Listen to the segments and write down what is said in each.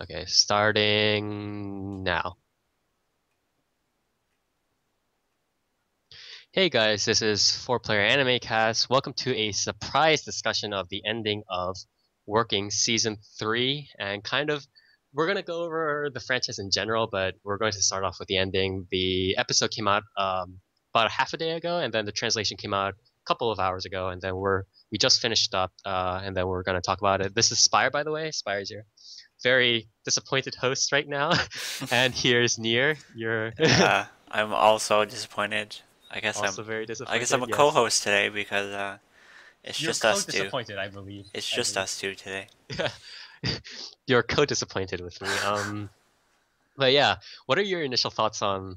Okay, starting now. Hey guys, this is 4 Player Anime Cast. Welcome to a surprise discussion of the ending of Working Season 3. And we're going to go over the franchise in general, but we're going to start off with the ending. The episode came out about a half a day ago, and then the translation came out a couple of hours ago, and then we just finished up, and then we're going to talk about it. This is Spire, by the way. Spire's your very disappointed host right now. And here's Nier. You're Yeah, I'm also disappointed. also very I guess I'm disappointed. a Yes. co-host today because it's You're just us two. co-disappointed, I believe. It's I just believe. us two today. You're co-disappointed with me. But yeah, what are your initial thoughts on,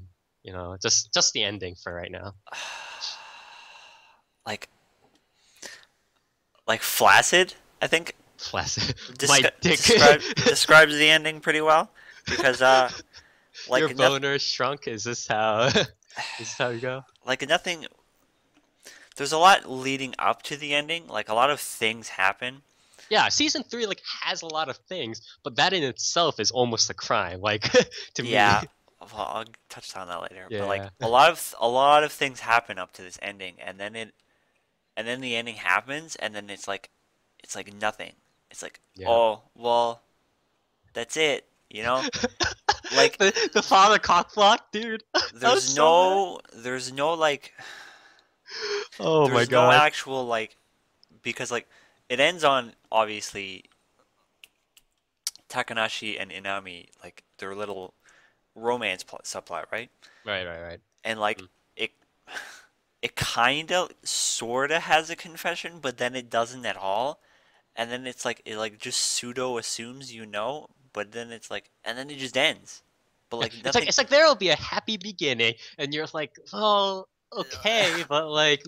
just the ending for right now? Like flaccid, I think Flaccid. My dick. describes the ending pretty well because Your like nothing boner shrunk. Is this how? Is this how you go? like nothing. There's a lot leading up to the ending. Like a lot of things happen. Yeah, season 3 like has a lot of things, but that in itself is almost a crime. Like to me. Yeah, well, I'll touch on that later. But like Yeah. a lot of things happen up to this ending, and then the ending happens, and then it's like nothing. It's like, Yeah. oh well, that's it. You know, like The father cockblock, dude. I was so mad. there's no like, Oh my there's no god. actual like, because like it ends on obviously Takanashi and Inami like their little subplot, right? Right, right, right. And like Mm. it it kind of sort of has a confession, but then it doesn't at all. And then it's like it like just pseudo assumes but then it's like and then it just ends. But Yeah, like it's like nothing. it's like there'll be a happy beginning, and you're like, oh, okay, but like,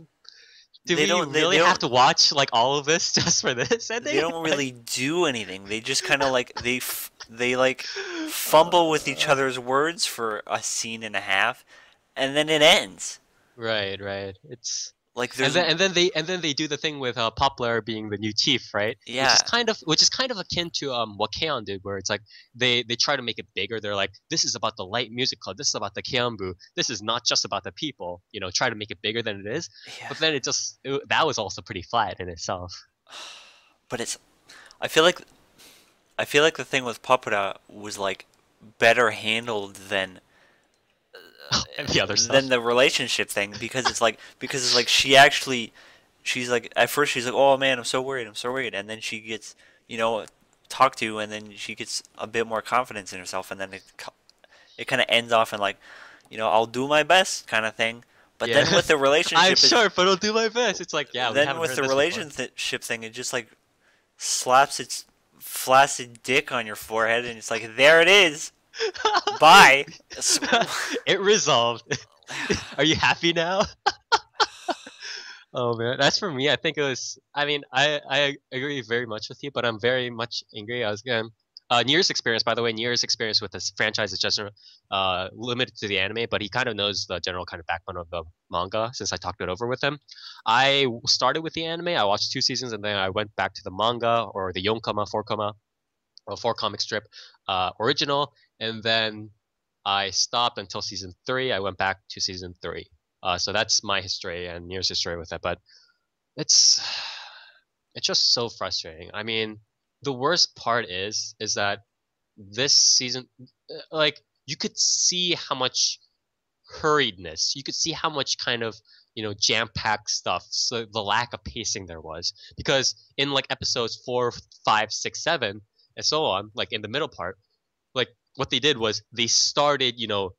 do They we don't they, really they have don't to watch like all of this just for this they ending? don't Like, really do anything. They just kind of like they like fumble with each uh, other's words for a scene and a half, and then it ends. right, right. It's Like and there's then they do the thing with Poplar being the new chief, right? yeah Which is kind of akin to what Keon did, where it's like they try to make it bigger. They're like, this is about the light music club. This is about the Keonbu. This is not just about the people. Try to make it bigger than it is. yeah, But then that was also pretty flat in itself. but it's I feel like I feel like the thing with Papura was like better handled And the other than stuff. the relationship thing because it's like she's like at first she's like, oh man, I'm so worried, and then she gets you know talked to, and then she gets a bit more confidence in herself, and then it kind of ends off in like, I'll do my best kind of thing. But Yeah. then with the I'm relationship, sure, but I'll do my best. It's like, yeah, we then haven't with heard the this before. relationship thing, it just like slaps its flaccid dick on your forehead, and it's like, there it is. Bye. It resolved. Are you happy now? Oh man, that's for me. I think it was. I mean, I agree very much with you, but I'm very much angry. I was going. Nier's experience, by the way, Nier's experience with this franchise is just limited to the anime, but he kind of knows the general kind of backbone of the manga since I talked it over with him. I started with the anime. I watched 2 seasons, and then I went back to the manga or the Yonkama, 4 or 4 comic strip original, and then I stopped until season 3. I went back to season 3. So that's my history and Nier's history with it. But it's it's just so frustrating. I mean, the worst part is that this season, like you could see how much hurriedness, you could see how much kind of jam-packed stuff. So the lack of pacing there was because in like episodes 4, 5, 6, 7, and so on, like in the middle part, like what they did was they started,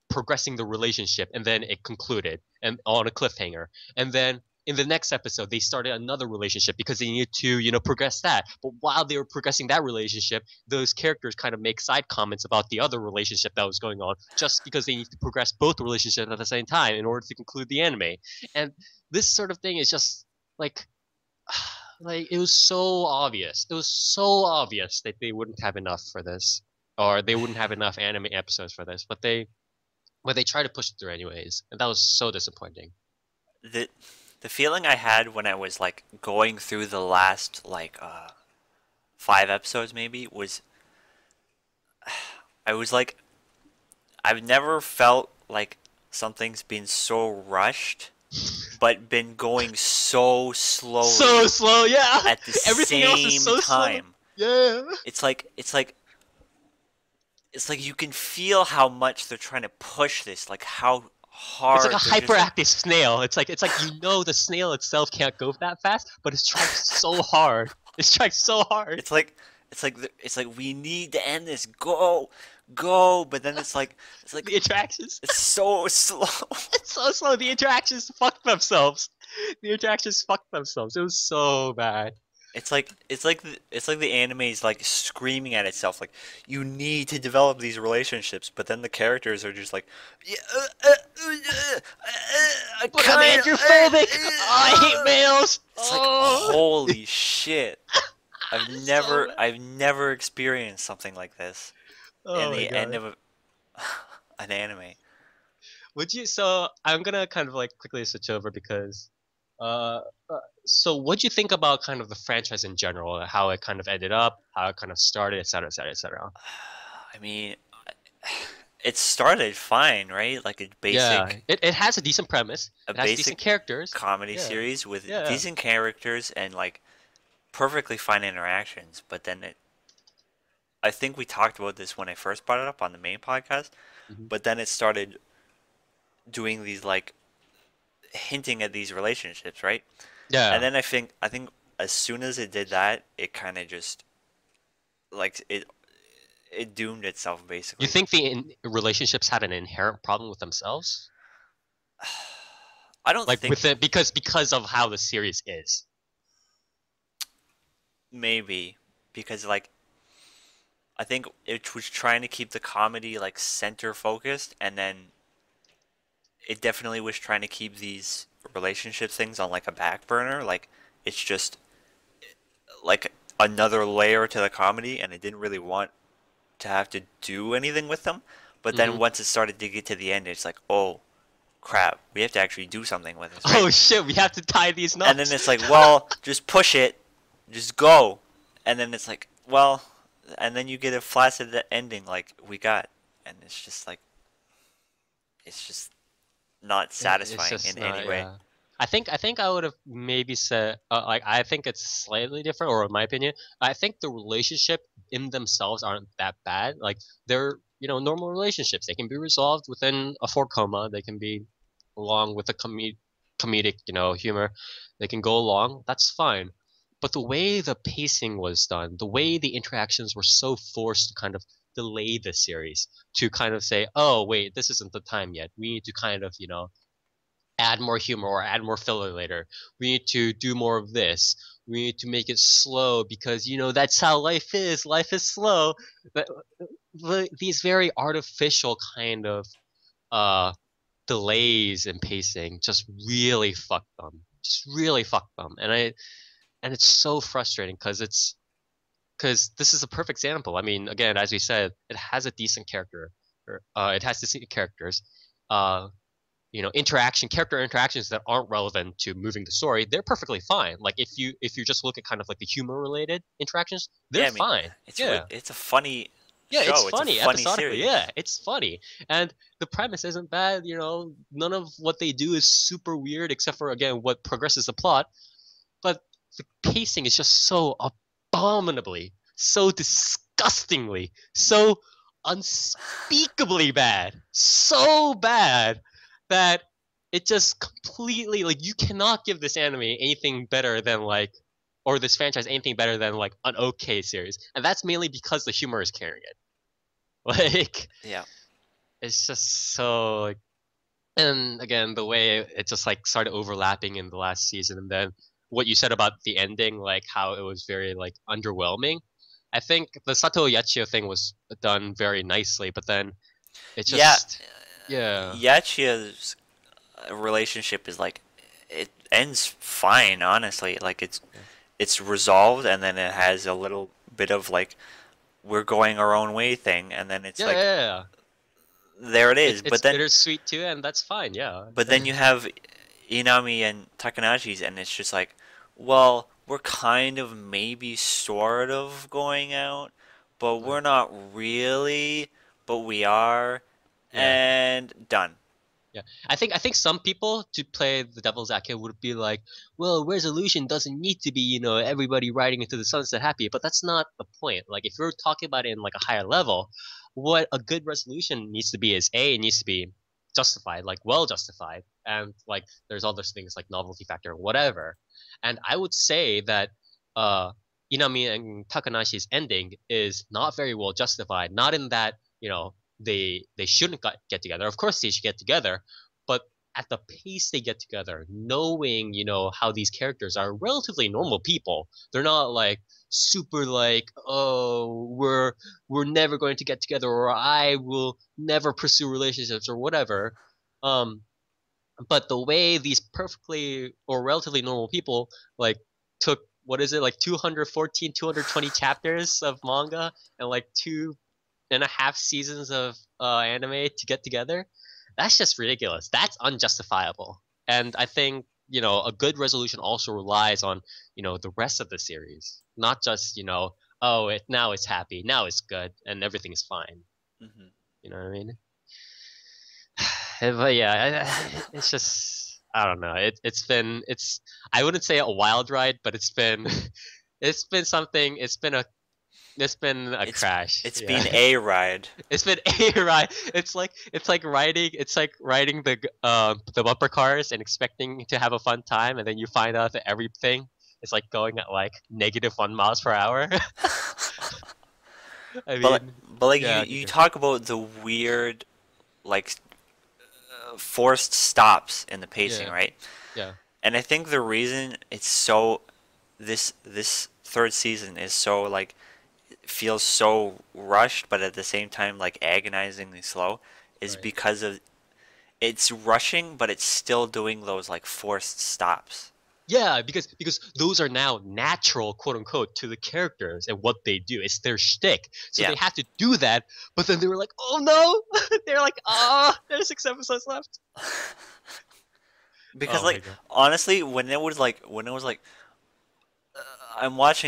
progressing the relationship and then it concluded and on a cliffhanger. And then in the next episode, they started another relationship because they needed to, progress that. But while they were progressing that relationship, those characters kind of make side comments about the other relationship that was going on just because they need to progress both relationships at the same time in order to conclude the anime. And this sort of thing is just like like it was so obvious. It was so obvious that they wouldn't have enough for this, or they wouldn't have enough anime episodes for this. But they try to push it through anyways, and that was so disappointing. the the feeling I had when I was like going through the last like 5 episodes maybe was I was like, I've never felt like something's been so rushed, but been going so So slowly slow, yeah. at the Everything else is same so slow. time. Yeah. It's like you can feel how much they're trying to push this, like how It's like a hard they're just like, hyperactive snail. It's like the snail itself can't go that fast, but it's trying so hard. It's trying so hard. it's like it's like we need to end this. Go, go, but then it's like The interactions. it's so slow. It's so slow. The interactions fucked themselves. The interactions fucked themselves. It was so bad. It's like the anime is like screaming at itself like you need to develop these relationships, but then the characters are just like yeah, I But I'm kind androphobic. Oh, I hate males. It's like Oh, holy shit. I've it's so never bad. I've never experienced something like this in Oh my the end god. of an anime. Would you? So I'm gonna kind of like quickly switch over because, uh, so what'd you think about kind of the franchise in general? How it kind of ended up, how it kind of started, et cetera, et cetera, et cetera. I mean, it started fine, right? Like Yeah, it has a decent premise. a It has decent basic characters. comedy Yeah, series with yeah. decent characters and like perfectly fine interactions, but then I think we talked about this when I first brought it up on the main podcast, Hmm. but then it started doing these like hinting at these relationships, right? And Yeah. then I think as soon as it did that, it kind of just like it doomed itself You basically. think the relationships had an inherent problem with themselves, I don't like think with it because of how the series is? maybe because like I think it was trying to keep the comedy like center focused, and then it definitely was trying to keep these relationship things on like a back burner. Like it's just like another layer to the comedy, and it didn't really want to have to do anything with them. But then Hmm. once it started to get to the end, it's like, oh crap, we have to actually do something with this, right? Oh shit, we have to tie these And then knots. it's like, well, just push it, just go. And then it's like, well, and then you get a flaccid ending like we got, and it's just not It's satisfying in just any not, way. yeah. I think I would have maybe said like I think it's slightly different, or in my opinion, I think the relationship in themselves aren't that bad. Like they're normal relationships. They can be resolved within a four coma. They can be along with a comedic humor. They can go along. That's fine. But the way the pacing was done, the way the interactions were so forced to kind of delay the series to kind of say, oh wait, this isn't the time yet. We need to kind of add more humor or add more filler later. We need to do more of this. We need to make it slow because that's how life is. Life is slow. But these very artificial kind of uh delays in pacing just really fuck them. Just really fuck them. And it's so frustrating because this is a perfect example. I mean, again, as we said, it has a decent character. It has decent characters. Uh, character interactions that aren't relevant to moving the story, they're perfectly fine. Like if you just look at kind of like the humor related interactions, they're Yeah, I mean, fine. Yeah. it's a funny Yeah, it's show. It's a funny funny episodically. Yeah, series. it's funny. And the premise isn't bad, none of what they do is super weird except for again what progresses the plot, but the pacing is just so abominably, so disgustingly, so unspeakably bad. So bad that it just completely like you cannot give this anime anything better than like or this franchise anything better than like an okay series. And that's mainly because the humor is carrying it. Like Yeah. it's just so like and again the way it just like started overlapping in the last season and then what you said about the ending like how it was very like underwhelming. I think the Sato Yachio thing was done very nicely, but then it Yeah, just yeah. Yachia's relationship is like it ends fine, honestly. Like it's resolved, and then it has a little bit of like we're going our own way thing, and then it's Yeah, yeah, like yeah. there it It's is. it's bittersweet too, and that's fine. Yeah. But then you have Inami and Takanashi's, and it's just like, well, we're kind of maybe sort of going out, but we're not really. but we are, Yeah. and done. Yeah, I think some people, to play the devil's advocate, would be like, well, resolution doesn't need to be, everybody riding into the sunset happy, but that's not the point. Like if we're talking about it in like a higher level, what a good resolution needs to be is A, it needs to be justified, like well justified, and like there's other things like novelty factor, whatever. And I would say that Inami and Takanashi's ending is not very well justified. Not in that, they shouldn't get together. Of course they should get together, but at the pace they get together, knowing, how these characters are relatively normal people. They're not like super like, oh, we're never going to get together, or I will never pursue relationships or whatever. Um, but the way these perfectly or relatively normal people like took, what is it, like 214, 220 chapters of manga and like 2.5 seasons of anime to get together, that's just ridiculous. That's unjustifiable. And I think, a good resolution also relies on, the rest of the series, not just, oh, now it's happy, now it's good, and everything is fine. Hmm. You know what I mean? But yeah, it's just, I don't know. It's I wouldn't say a wild ride, but it's been it's been something. It's been a It's crash. it's Yeah. been a ride. It's been a ride. It's like riding the bumper cars and expecting to have a fun time, and then you find out that everything is like going at like -1 miles per hour. I But mean, but like you yeah, you talk about the weird like forced stops in the pacing, yeah, right? yeah, And I think the reason it's so this third season is so like feels so rushed, but at the same time like agonizingly slow, is right. because of it's rushing, but it's still doing those like forced stops. Yeah, because those are now natural, quote unquote, to the characters and what they do. It's their shtick, so Yeah, they have to do that. But then they were like, "Oh no!" They're like, "Ah, there's 6 episodes left." because Oh my like god. honestly, when it was like I watched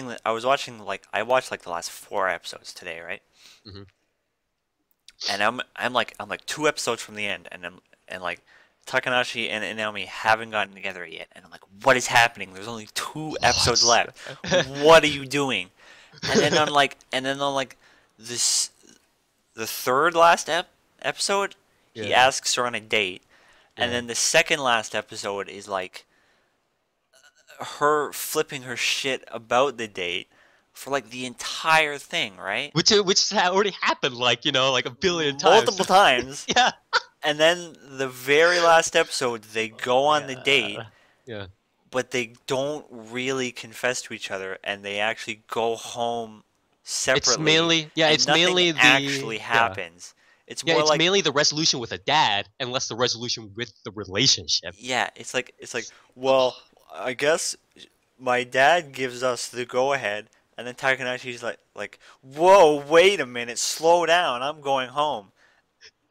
like the last 4 episodes today, right? Hmm. And I'm like 2 episodes from the end, and like Takanashi and Naomi haven't gotten together yet, and I'm like, what is happening? There's only 2 episodes What? left. What are you doing? And then on like this the third last episode, he Yeah, asks her on a date, and yeah. then the second last episode is like her flipping her shit about the date for like the entire thing, right? Which had already happened, like like a billion times. Multiple times. Yeah. And then the very last episode, they Oh go my on the date, god. Yeah. but they don't really confess to each other, and they actually go home It's separately, mainly yeah. and It's nothing mainly actually the yeah. happens. It's Yeah, more it's like, mainly the resolution with a dad, and less the resolution with the relationship. yeah, it's like, well, I guess my dad gives us the go ahead, and then Takanashi's like, whoa, wait a minute, slow down, I'm going home,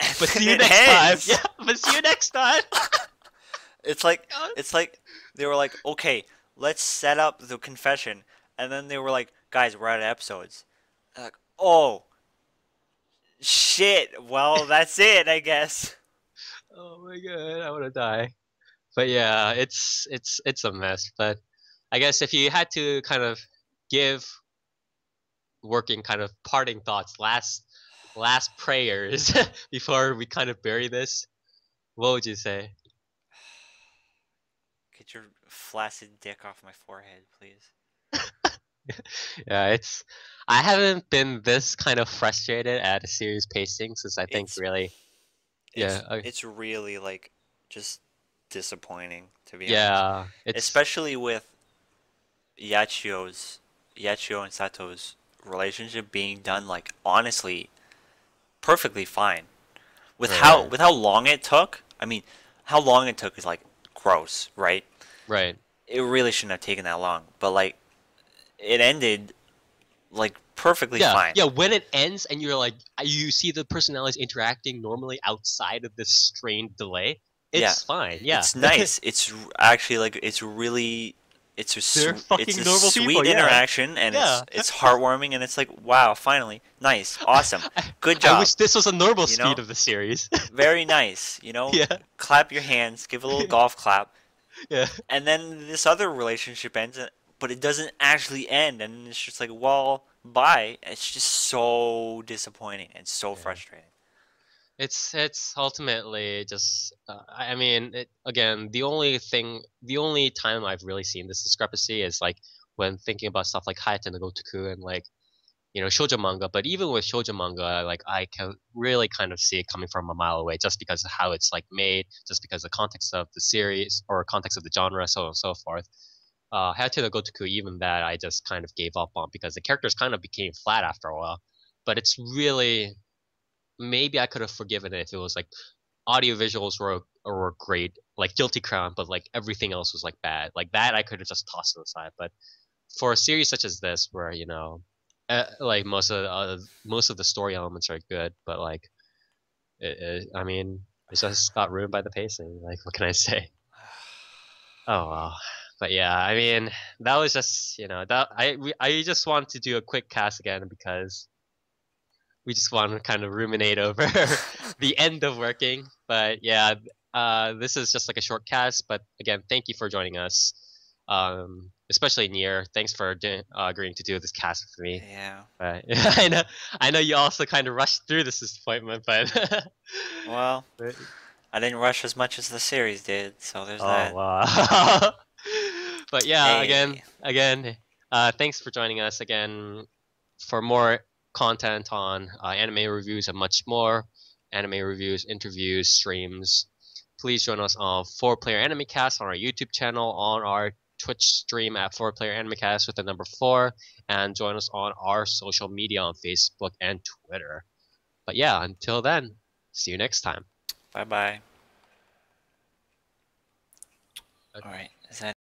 and But then see you it next time. ends. Yeah, but see you next time. It's like God. it's like they were like, okay, let's set up the confession, and then they were like, guys, we're out of episodes. And like, oh shit, well that's it, I guess. Oh my god, I want to die. But yeah, it's a mess. But I guess if you had to kind of give working kind of parting thoughts, last prayers before we kind of bury this, what would you say? Get your flaccid dick off my forehead, please. Yeah, I haven't been this kind of frustrated at a series pacing since I think It's really yeah, it's really like just disappointing, to be honest. yeah, it's Especially with Yachio's Yachio and Sato's relationship being done like honestly perfectly fine. With how right, with how long it took, I mean, how long it took is like gross, right? right. It really shouldn't have taken that long, but like it ended like perfectly Yeah, fine. yeah. When it ends and you're like, you see the personalities interacting normally outside of this strained delay, Yeah, it's fine. Yeah, it's nice. Actually like They're it's fucking a normal sweet people. Yeah, interaction, and yeah. it's heartwarming, and it's like, wow, finally, nice, awesome, good I job, wish this was a normal you speed know, of the series. very nice, you know, Yeah, clap your hands, give a little golf clap, yeah, and then this other relationship ends, but it doesn't actually end, and it's just like, well, bye. It's just so disappointing and so yeah. frustrating. It's ultimately just. I mean, again, the only time I've really seen this discrepancy is like when thinking about stuff like Hayate no Gotoku and like shoujo manga. But even with shoujo manga, like I can really kind of see it coming from a mile away, just because of how it's like made, just because the context of the series or context of the genre, so on and so forth. Hayate no Gotoku, even that I just kind of gave up on because the characters kind of became flat after a while. But it's really maybe I could have forgiven it if it was like audio visuals were great, like Guilty Crown, but like everything else was like bad. Like that I could have just tossed it aside. But for a series such as this, where like most of the story elements are good, but like I mean, it just got ruined by the pacing. Like what can I say? Oh well. But yeah, I mean, that was just that I just wanted to do a quick cast again because we just want to kind of ruminate over the end of working. But yeah, this is just like a short cast. But again, thank you for joining us, especially Nier. Thanks for agreeing to do this cast with me. Yeah. But I know you also kind of rushed through this disappointment, but Well, I didn't rush as much as the series did, so there's oh that. wow. But yeah, Hey. again, thanks for joining us again for more content on anime reviews and much more. Anime reviews, interviews, streams. Please join us on 4Player Anime Cast on our YouTube channel, on our Twitch stream at 4Player Anime Cast with the number 4, and join us on our social media on Facebook and Twitter. But yeah, until then, see you next time. Bye bye. Alright, is that